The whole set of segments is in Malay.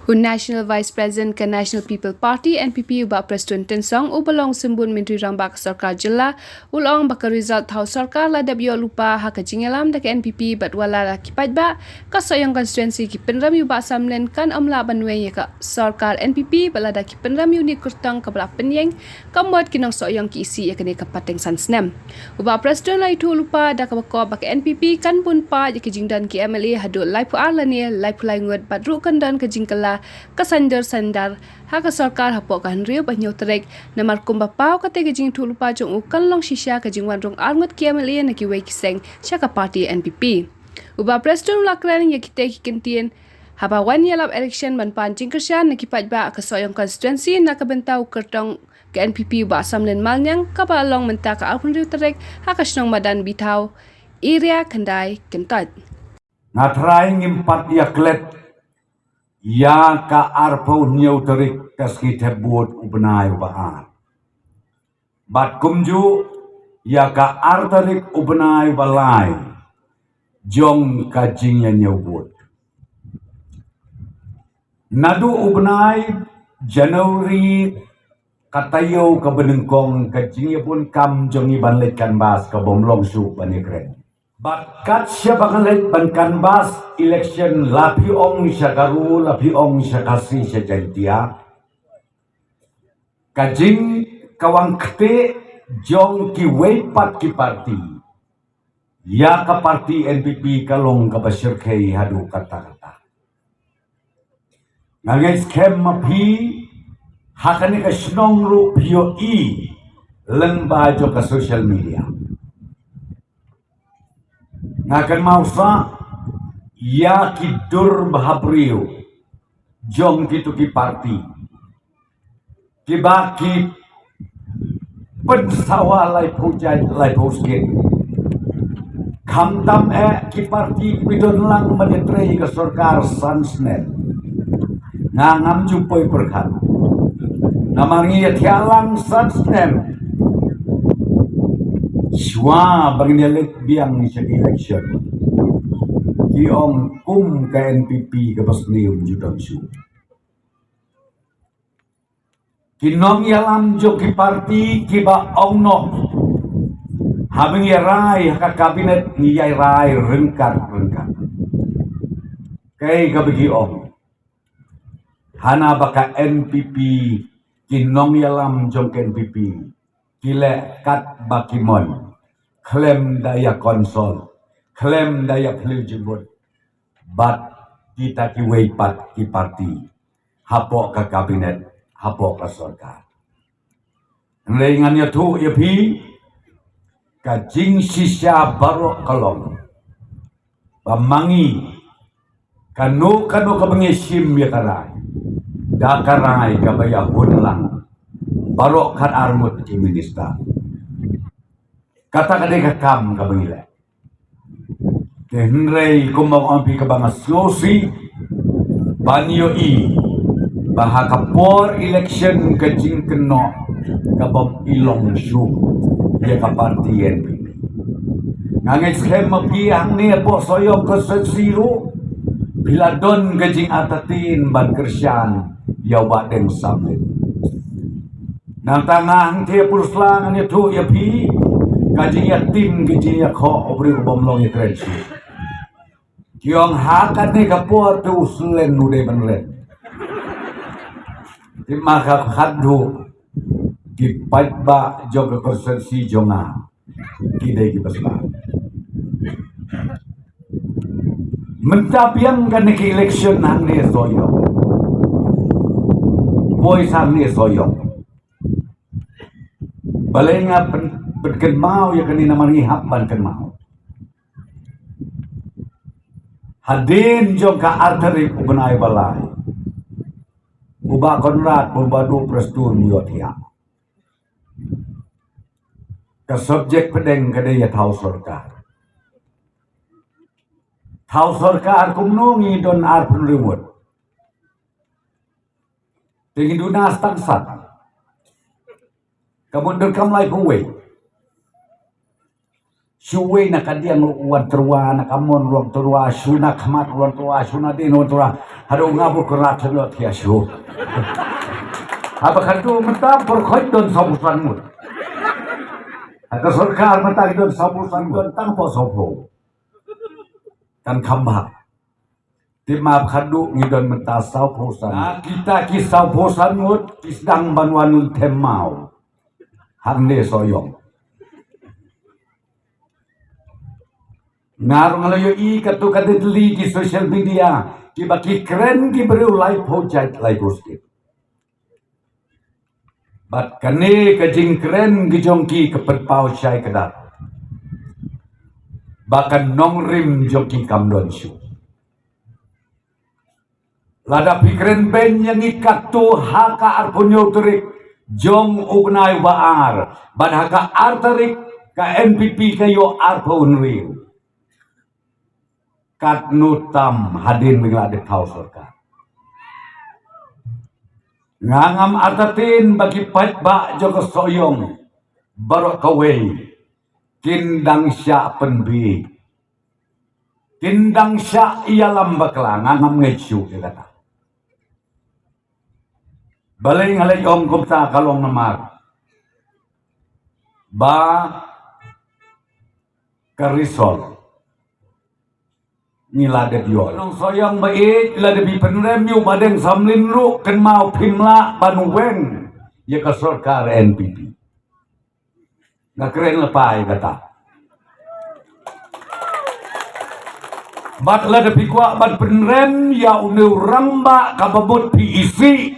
Un National Vice President ke National People Party NPP ubah Preston Tensong ubalong sembun Menteri Rambak Sarkar Jilla ulong bakal result tahu sarkar ladap yo lupa hak jingalam dak NPP batwala la kipat ba kasoyong konstituensi ki penram yu ba samlen kan amla banwe ka sarkar NPP balada ki penram yu ni kurtang ka bala penyeng kamot kinong soyong ki isi ya kene ka pateng sansnem ubah Preston la itu lupa dak ka bak NPP kan pun pa je ki jingdan ki MLA hadu lai pu arlani lai pu lai ngot badru kan dan ke jingkala kasandar hak sarkar hapok kan rio banyo trek namar kumba pau kate gejing thulupa jong ukan long shisha gejing wanrong arngot kiameli na ki wei kiseng shaka party NPP uba Preston lakran ya kite kintien haba wan yalap election ban pancing kersyan na kipat ba kasoyong constituency na kabentau kertong ke NPP ba samlen malnyang kabalong menta ka alpun rio trek hak asnong madan bitau area kendai kentat Natrai ngimpat ya klet ya ka arpo nyau terik kaski tebut ubenai ubaan. Bat kumju ya ka arterik ubenai balai jong kajingnya nyau Nadu ubenai Januari katayo ka benengkong kajingnya pun kam jongi banlekan bas ka bomlong su banekren. Bakat siapa kalit bankan bas election lapi ong syakaru lapi ong syakasi syajantia kajing kawang kete jong ki weipat ki parti ya ka parti NPP kalong ka basyirkei hadu kata-kata ngagai skem mapi hakani ka snong ru pio i lemba jo ka social media ngakan mausa ya kidur bahabriu jong kitu ki parti kibaki pensawa lai pujai lai poskin kamtam ki parti pidon lang manetrei ke sarkar sansnet ngangam jupoi perkat namangi ya tialang sansnet Shwa bagnialit biang ni siya election. Kiong kum ka NPP ka pasnium judang su. Kinong yalam jo ki parti kiba ongno. Habing yarai ka kabinet ni yarai rengkat. Kay kabigi ong. Hana baka NPP kinong yalam jong NPP. Kile kat bakimon. Klaim daya konsol, klaim daya pelujubut, bat kita ki weipat ki parti, hapok ke kabinet, hapok ke sarkar. Ngelingannya tu ya pi, kajing sisya barok kalong, pamangi, kanu kebengesim ya karai, dakarai kabaya hunlang, barok kan armut ki minister. Kata kadang kam kabangila. Henry kumang ampi kabang asyosi banyo i bahakapor election kajing keno kabang ilong syu ya ka parti NPP. Ngangit skema pihang ni po soyong kesesiru bila don kajing atatin ban kersyan yawa deng samlet. Nang tangang tiap purslangan itu ya pi kajinya tim kajinya ko obri bomlong ya krensi kiong hakat ni kapor tu usulen nude banlen di maka khadhu di padba joga konsensi jonga kidai ki basla mentapiang kan ki election hang ni soyo boy sang ni soyo balenga Berken mau ya kanina manghihap ban kan mau. Hadin jong ka arterik ubenai balai. Uba Konrad berbadu prestun yotia. Ke subjek pedeng kadaya tau sarkar. Tau sarkar kumnungi don arpun reward. Tingin dunas tangsat. Kemudian kam lai kuwe. Suwe na kadiang uwan terwa na kamon ruang terwa suna kamat ruang terwa suna din ruang terwa hado ngabur kerat selot ya su. Apa kadu mentap berkhoi don sabusan mut. Ada sarkar mentap don sabusan don tang po sopo. Kan kambak. Timap kadu ngidon mentap sabusan. Nah kita kisah bosan mut kisdang banwan temau. Hande soyong. Ngarong ngalayo katu kadetli di social media ki baki keren ki beriu live project live post. Bat kane kajing keren gejongki kepetpau syai kedat. Bahkan nongrim joki kamdon syu. Lada pikren ben yang ikat tu haka arpunyo terik jong ugnai baar. Ban haka arterik ka NPP kayo arpun riu. Kat nutam hadin mengelade kau surga. Ngangam artatin bagi patba joko soyong barok kawai kindang sya penbi kindang sya ialam bakla ngangam ngecu dia kata balai ngalai om kumta kalong namar ba karisol nilade bio nong soyong baik lade bi penrem yu badeng samlin ru ken mau pimla banuwen ya ka sarkar NPP na keren lepai kata bat lade bi kwa bat penrem ya uneu ramba kababut PEC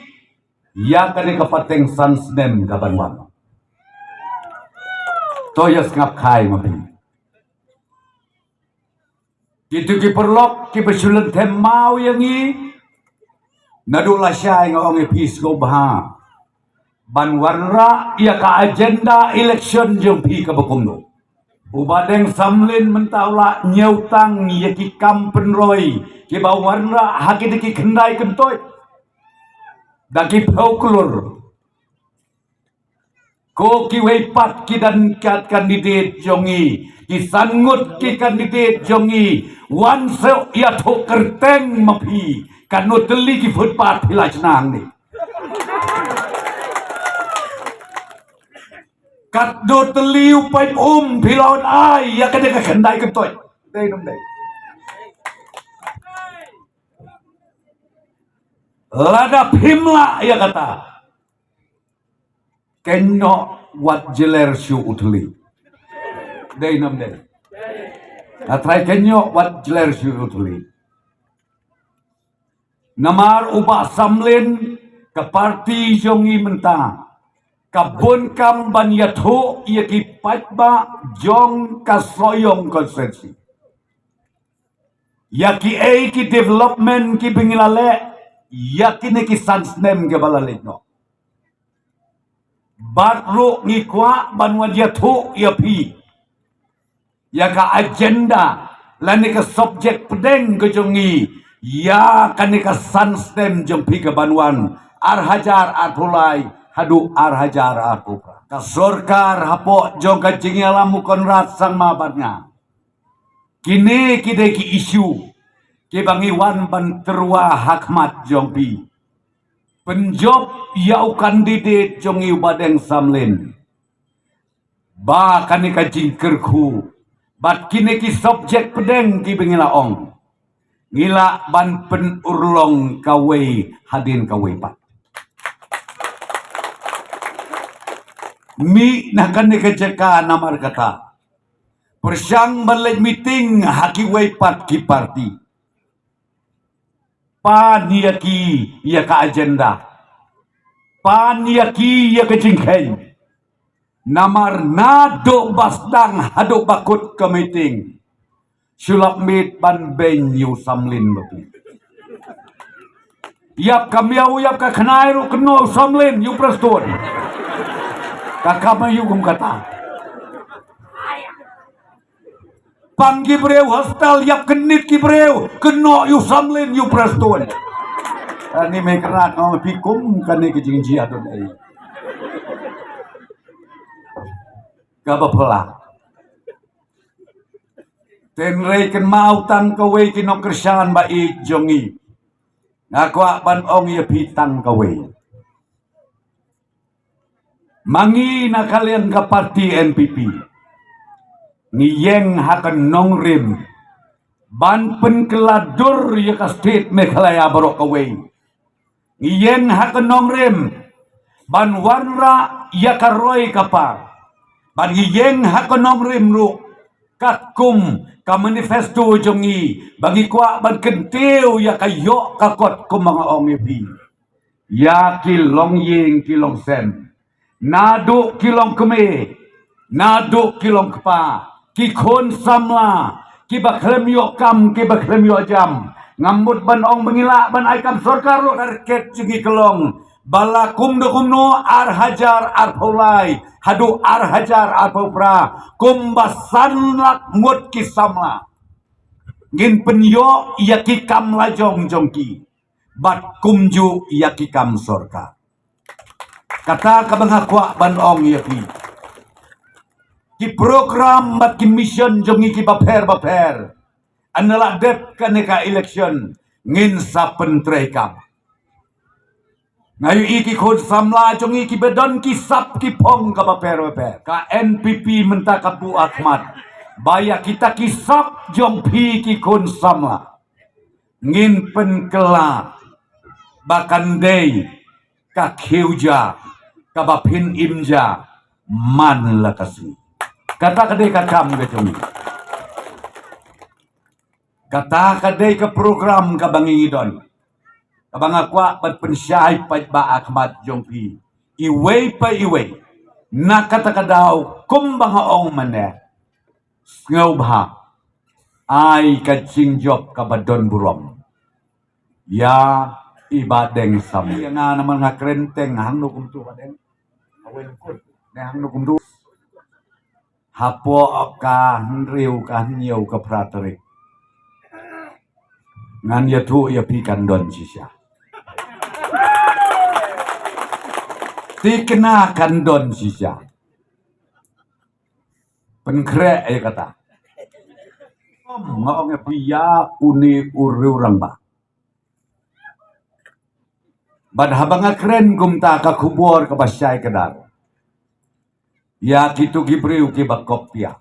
ya kane kapateng sansnem kabanwan toyas ngap kai mapi Itu ki perlok ki besulan temau yang i nadula syai ngong epis ko bah ban warra ia ka agenda election jong pi ka bakumno ubadeng samlin mentaula nyeutang ia ki kampen roy ki ba warra haki ki kendai kentoy daki folklor ko ki weipat ki dan kat kandidat jongi ki sangut ki kandidat jongi wan se ia thok kerteng mapi kanut teli ki footpath pilai senang ni kat do teli upai pilawan ai ya kade ka kendai kentoy dei nom dei lada pimla ya kata kenno wat jeler syu utli dei nam dei atrai kenyo wat jeler syu utli namar ubah samlin ke parti jongi menta kabun kam ban yatho ia ki patba jong kasoyong konsensi ya ki ki development ki bingilale ya ki ne ki sansnem ke balalikno Batru ngikwa banwa dia tu ia pi. Ya ka agenda lani ka subjek pedeng ke jongi. Ya kan ka sanstem jong pi ke banwan. Ar hajar atulai hadu ar hajar atupra. Ka sorkar hapo jong ka jingalam mukon rat sang mabatnya. Kini kide ki isu. Ki bangiwan ban terwa hakmat jong pi. Penjob yau kandidat jongi badeng samlin. Ba kani ka jingkerku. Bat kini ki subjek pedeng ki bengila ong. Ngila ban pen urlong kawai hadin kawai pat. Mi na kani ka jeka namar kata. Persyang balai meeting haki wai pat ki parti. Paniaki ia ka agenda. Paniaki ia ka jingkeng. Namar nado basdang hadok bakut ke meeting. Sulap mit ban benyu samlin batu. Yap kamiau yap ka kenairu keno samlin yu prestun. Kakama yu kum kata. Panggi breu hostel yap kenit ki breu keno yu samlin yu prestun. Ani me kerat no pikum kane ke jingji adon ai. Gaba pela. tenrei ken mau tang kawai kino kersan ba i jongi ngakwa ban ong ya pitang kawai mangi na kalian ka parti NPP ngiyeng hakan nongrim ban penkeladur ya ka state Meghalaya barok kawai ngiyeng hakan nongrim ban warra ya ka roy kapa ban ngiyeng hakan nongrim ru katkum ka manifesto jongi bagi kwa ban kentiu ya kayo kakot kum mga ongipi ya kilong ying kilong sen nado kilong keme nado kilong kepa kikon samla kibaklem kam kibaklem jam ngambut ban ong mengilak ban aikam sorkar ro tarket jongi kelong bala kumno ar hajar ar pulai hadu ar hajar ar popra kumbasan lak ngut kisamla ngin penyo yakikam lajong jongki bat kumju yakikam sorka kata kabangakwa ban ong yaki ki program bat ki mission jongi ki baper anala det kaneka election ngin sa pentrekam ngayu iki khod samla jongi ki bedon ki sap ki pong ka baper ka NPP menta ka Bu Ahmad baya kita ki sap jong pi ki khon samla ngin penkela bakan dei ka khiuja ka bapin imja man lakasi kata kadai ka kam ga jongi kata kadai ka program ka bangidon abangakwa pat pensyai pat ba Ahmad jongpi iway pa iway nakatakadaw kumbanga ong mane ngawbha ay kaching job kabadon burom ya ibadeng sam nga naman nga krenteng hangno kumtu kadeng awel kut ne hangno kumtu hapo ka henriu ka nyew ka praterik ngan yatu ya pikan don sisya dikenakan don sisa penkre ya kata ngomongnya pia uni urang ba badhabanga keren gumta ka kubor ka basyay kadar ya kitu gibriu ki bakopya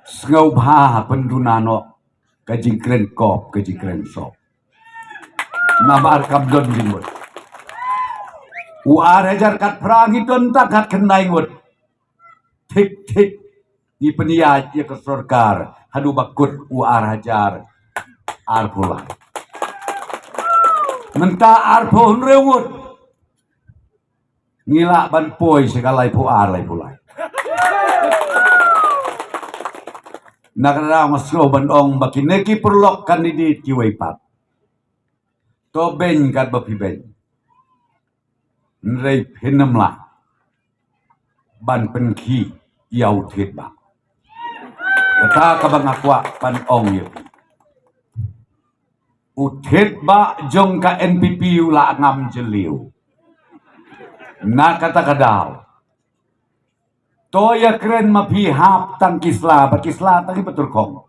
sngaw bha pendunano kajing keren kop kajing keren sop nabar kabdon dimut uar hajar kat prangi don tak kat kenai ngut tik tik di peniat ya ke sorkar hadu bakut uar hajar ar pulai menta ar pohon rewut ngilak ban poi segalai pu ar lai pulai nakara maslo ban ong bakineki perlok kandidit kiwaipat to ben kat bapi ben nrei phenem la ban pen khi yau thiet ba kata kabangakwa pan ong yu uthet ba jong ka NPP la ngam jeliu na kata kadaw to ya kren mapi hap tang kisla tang betul kong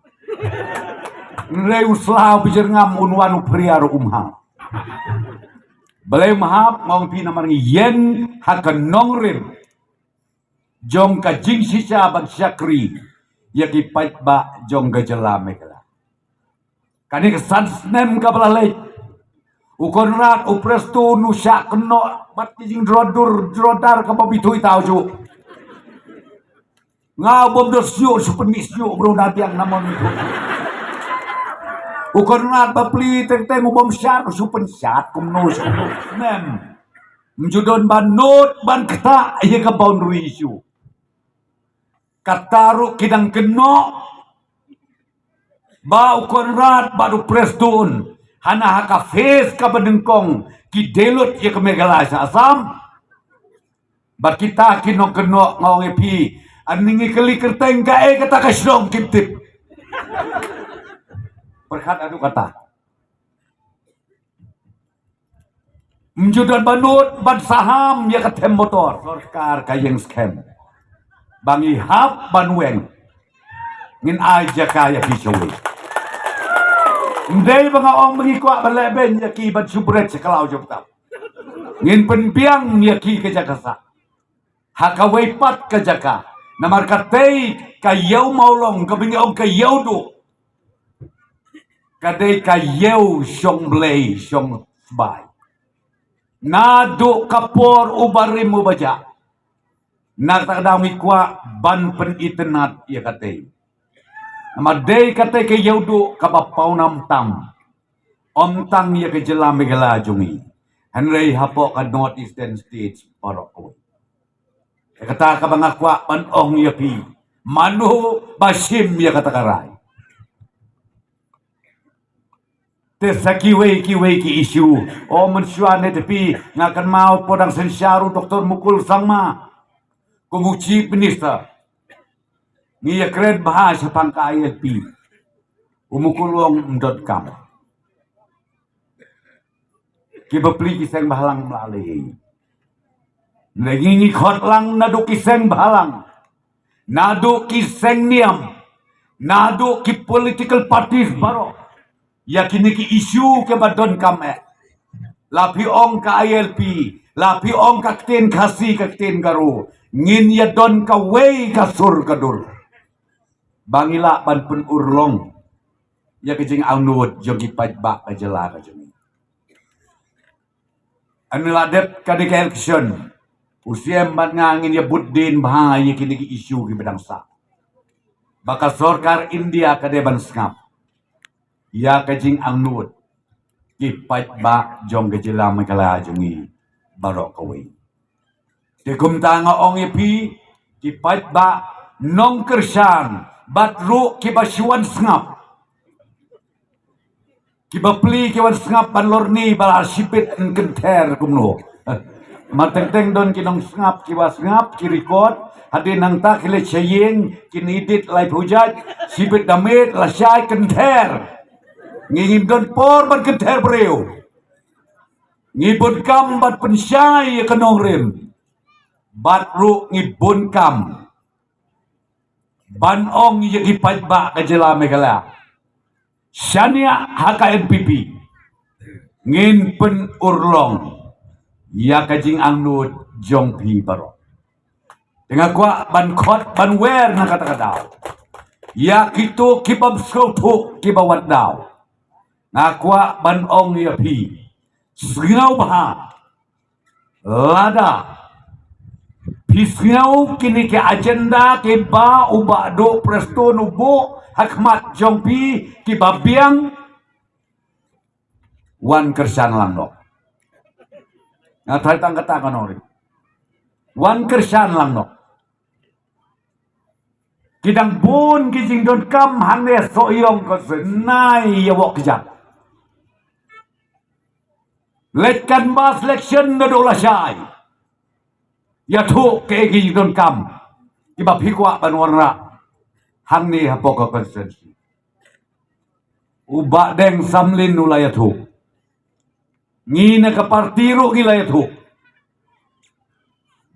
nrei usla bijer ngam unwanu priaru umha balai mahap ngong pi namar yen hakan nongrim jong ka jing sisa bag syakri yaki pait ba jong gajala mekala kani kesan snem ka balalay ukon rat upresto nusa keno bat jing drodar ka pabitoy tao ju nga bom dosyo supenisyo bro natiang namon itu ukon rat bapli teng ubom syar supen syat kumno nem mjudon ban not ban kata iya ka boundary issue kataru kidang keno ba ukon rat baru prestun hana haka face ka badengkong ki delot iya ka Meghalaya sa Asam bat kita kino keno ngawang epi aningi kali kerteng kae kata kasyong kiptip perkat adu kata menjudan banut ban saham ya ketem motor sorkar kayeng scam bangi hap banweng ngin aja kaya pisawi. Hindi mga ong mangikwa baleben yaki ban subret sa kalaw joptap. Ngin penbiang yaki kajakasa. Hakaway pat kajaka. Namarkatay kayaw maulong kabingiong kayaw do. Kaday kayaw siyong blay siyong bay. Nado kapor ubarim mo baja. Nakakadami kwa ban pen itenat ya katay. Namaday katay kayaw do kapapaw nam tam. Omtang ya kajalami galajungi. Henry hapo ka northeastern states parok away. Kata ka mga kwa panong ya pi. Manu basim ya katakaray. Sa kiway ki issue. O mensyuan tapi ngakan mau podang sensyaru Dr. Mukul Sangma. Kumu Chief Minister. Ngiya kred bahasa pangka ISP. Umukulong .com. Kibapli kiseng bahalang melalui. Naging ikot lang nado kiseng bahalang. Nado kiseng niam. Nado ki political parties baro. Yakin ki isu ke badon kame. Lapi ong ka ILP, lapi ong ka kten kasi ka kten garu. Ngin ya don ka way ka sur kadur. Bangila ban pun urlong. Ya kejing aunut jogi pajba ka jela ka jemi. Aniladep ka di ka election. Usiem bat ngangin ya buddin bahaya kini ki isu ki bedangsa. Baka sorkar India ka deban skap. Ya kajing angnut kipat ba jong gejela makala jongi barok kawai. Tikum tanga ong ipi kipat ba nong kersan batru kibasuan sngap. Kibapli kiwan sngap panlorni balasipit en kenter kumno. Mateng-teng don kinong sngap kiwas ngap kirikot hadin nang tak kile chayeng kinidit lai hujat sipit damit lasai kenter. Ngingin don por ban kenter breu. Ngibun kam bat pensyai kanong rim. Bat ru ngibun kam. Ban ong yagi pajba kajela megala. Syania haka NPP. Ngin pen urlong. Ya kajing angnut jong pi baro. Tengah kwa ban kot ban wer na kata-kata. Ya kitu kibab skotu kibawat daw. Nakwa ban ong ya pi. Singaw baha. Lada. Pisngaw kini ke agenda ke ba ubado presto nubo hakmat jongpi ki babiang wan kersan lang no. Nga talitang katakan ori. Wan kersan lang no. Kidang bun kijing don kam hane soyong ko senai yawok kejat. Letkan ba selection na dola syai. Ya tu ke kijing don kam. Iba pikwa panwarna. Hang ni hapok konsensi. Uba deng samlin ulaya tu. Ngina ka partiru gila tu.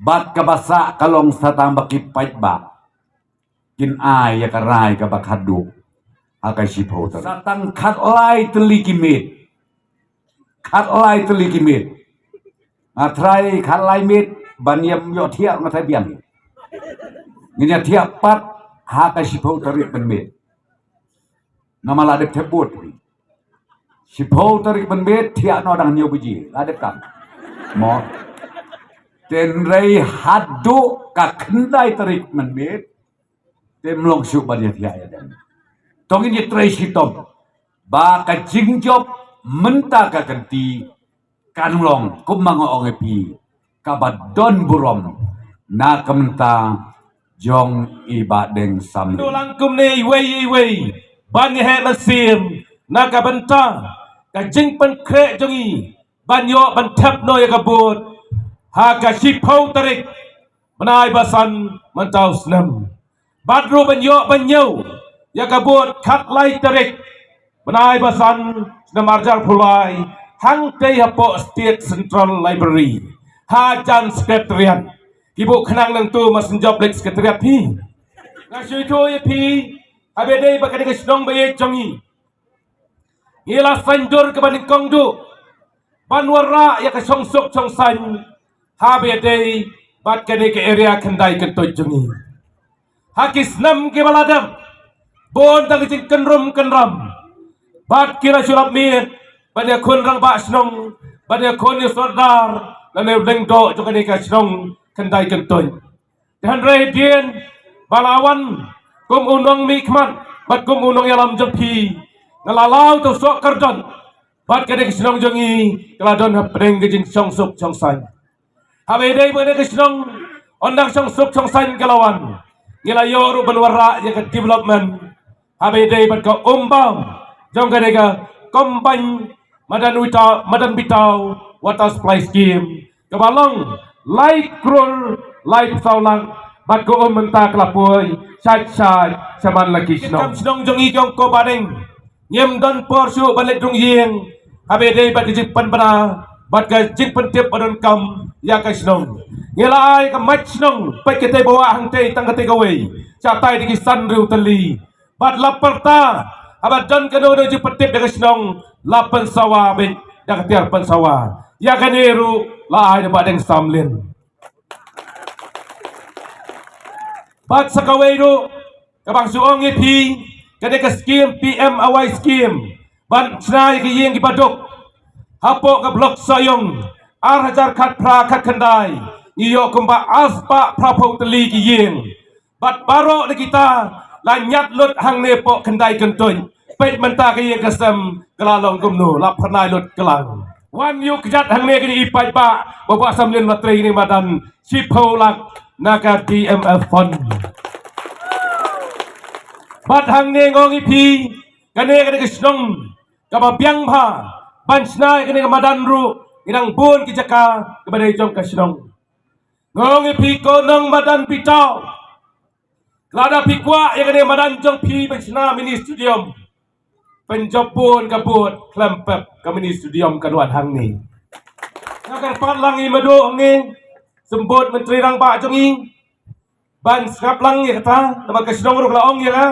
Bat kabasa kalong sa tambak kipait ba. Kin ay ya karay ka bakhadu. Akay sipo ta. Satang katlay telikimit. Katlay telikimit. Atray katlay mit banyam yo tiap matay biang. Ngina tiap pat haka sipo tarik benmit. Nama ladep tebut. Sipo tarik benmit tiap no dang nyo biji. Ladep kam. Mo. Tenrei hadu ka kendai tarik benmit. Temlong syuban ya tiap ya dan. Tongin ye tray sitom. Ba ka jingjob menta ka ganti kanlong kumanga ongepi kabadon burom na kamenta jong iba deng sam Nulang kumni wei ban he basim na kabenta ka jing pan kre jongi ban yo ban tap no ya kabut ha ka sipau tarik manai basan mantau snam badru ban yo ya kabut khat lai tarik manai basan snam arjar phulai hang tei hapo state central library ha jan secretariat ibu kenang nang tu mas job lek sekretariat pi. Ngasih tu ya pi Habedei bakal ke senong baye jongi. Ialah sanjur ke banding kongdu. Banwara ya ke songsok songsan. Habedei bat kene ke area kendai kentoi jongi. Hakis nam ke baladam. Bon tang jing kenrum kenram. Bat kira sulap mir. Banyak kun rang bak senong. Banyak kun ni sordar. Lalu lengdo juga ni ke senong kendai kentoi. Dan radian balawan kum unong mikmat bat kum unong yalam jempi ngalalau tu sok kerdon bat kene kesenong jongi keladon hapeng gejing songsuk songsai habedai bene kesenong ondang songsuk songsai kelawan ngelayo ru benwara ya ke development habedai bat ka umbang jong kene ka kombang madan bitau water supply scheme kebalong lai krul lai saulang bat ko menta kelapoi chat saman lagi senong senong jong i jong ko badeng nyem don por su balik dung yeng habedei bat jip pan bana bat ka jip pen tip badon kam ya ka senong ngelai ka mat senong pai kete bawa hang te tang kete gawei catai di kisan riu teli bat laperta abat don keno do jip tip de senong lapen sawa ben dak tiar pen sawa ya kaneru la ai badeng samlin Bat sakaway do kabang suong ipi kene ka scheme PM away scheme ban snai ki yeng gipadok hapo ka blok sayong ar hajar khat pra khat khandai iyo kumba aspa prapo teli ki yeng bat baro de kita la nyat lut hang ne po khandai kentoy pet menta ki yeng kasam kelalong kumno la pernai lut kelang wan yu kjat hang ne ki ipai ba bawa samlin matri ni madan sipolak Naga DMF Fund. Bat hang ne ngong ipi kane kane kesnong kababyang pa bansnai kane madan ru inang bun kijaka kabadai jong kesnong ngong ipi ko nang madan pitau lada pikwa ya kane madan jong pi bansna mini studium penjopun kabut klempep ka mini studium kaduan hang ni ngakan patlangi madu ngi sembut menteri rang pak jongi ban ngap lang ya kata nama kesenong ruk laong ya ka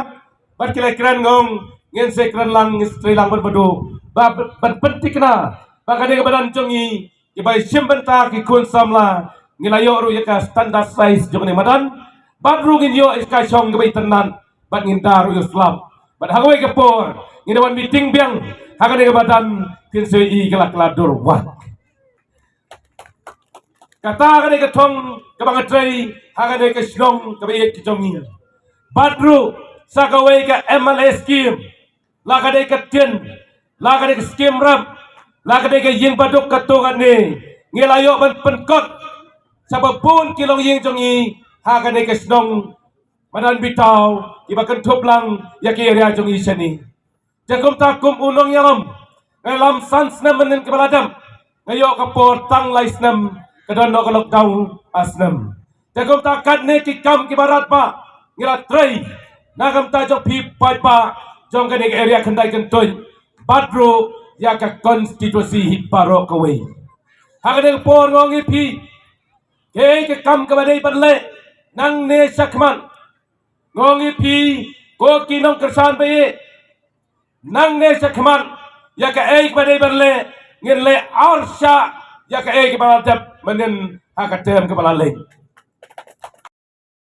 ban kira-kira ngong ngen sekran lang istri lang berbadu ba penting kena bakane kebadan jongi ibai simbenta ki kun samla ngilayo ru ya ka standard size jong ni madan ban ru ngin yo iska chong gebai tenan ban ngindar ru islam ban hangwei kepor ngidawan meeting biang hagane kebadan kin sei gelak ladur wat kata kene ketong kabang atrai hagane ke snong kabe ke jongi badru sakawai ke MLS scheme la kade ke tin la kade ke scheme rap la kade ke yeng baduk katongan ni ngelayo ban penkot sababun kilong yeng jongi hagane ke snong madan bitau ibakan toplang yaki area jongi seni jakum takum unong yalam ngalam sans na menen kebaladam ngayo kapor tang laisnam kadano kalok daw asnam jakom takat ne kikam kibarat pa ngilat tray nagam tajok pi pa jong kene area kandai kentoy badro ya ka konstitusi hiparo kawai hagane por ngongi pi ke kam kabadai panle nang ne sakman ngongi pi ko kinong kersan baye nang ne sakman ya ka kabadai panle ngirle arsha ya ka ke baladap menen hakatem kepala leng